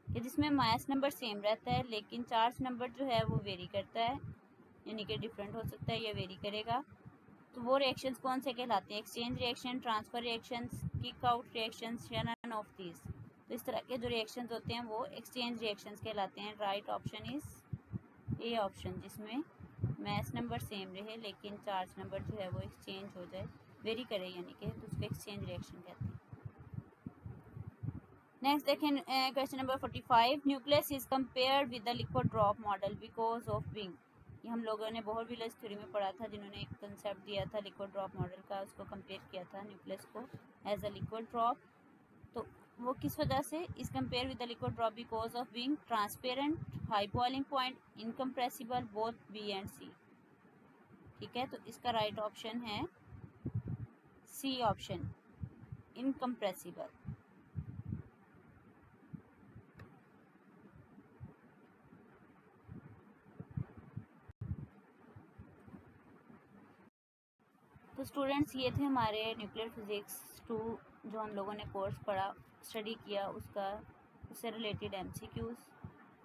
कि जिसमें मास नंबर सेम रहता है लेकिन चार्ज नंबर जो है वो वेरी करता है, यानी कि डिफरेंट हो सकता है या वेरी करेगा। तो वो रिएक्शंस कौन से कहलाते हैं, exchange reaction, transfer reactions, kick out reactions या नन ऑफ दीज। तो इस तरह के जो रिएक्शंस होते हैं वो एक्सचेंज रिएक्शंस कहलाते हैं। Right option is A option, जिसमें मास नंबर सेम रहे लेकिन चार्ज नंबर जो है वो एक्सचेंज हो जाए, वेरी करे यानी कि, तो उसको एक्सचेंज रिएक्शन कहते हैं। नेक्स्ट देखें question number 45, nucleus is compared with the liquid drop model because of wing. ये हम लोगों ने बोहर व्हीलर्स थ्योरी में पढ़ा था, जिन्होंने एक कंसेप्ट दिया था लिक्विड ड्रॉप मॉडल का, उसको कंपेयर किया था न्यूक्लियस को एज अ लिक्विड ड्रॉप। तो वो किस वजह से is compare with the liquid drop because of being transparent, high boiling point, incompressible, both B and C. ठीक है, तो इसका राइट ऑप्शन है सी ऑप्शन, इनकम्प्रेसिबल। तो स्टूडेंट्स ये थे हमारे न्यूक्लियर फिजिक्स 2 जो हम लोगों ने कोर्स पढ़ा, स्टडी किया, उससे रिलेटेड MCQs।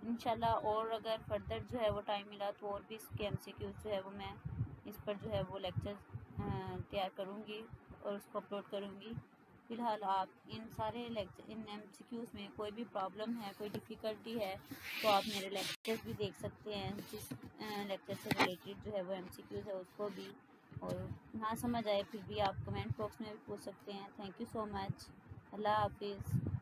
इंशाल्लाह और अगर फर्दर जो है वो टाइम मिला तो और भी इसके MCQs जो है वो मैं इस पर जो है वो लेक्चर तैयार करूँगी और उसको अपलोड करूँगी। फ़िलहाल आप इन सारे लेक्चर, इन MCQs में कोई भी प्रॉब्लम है, कोई डिफ़िकल्टी है, तो आप मेरे लेक्चर्स भी देख सकते हैं। जिस लेक्चर से रिलेटेड जो है वो MCQs है उसको भी, और ना समझ आए फिर भी आप कमेंट बॉक्स में भी पूछ सकते हैं। Thank you so much. अल्लाह हाफिज़।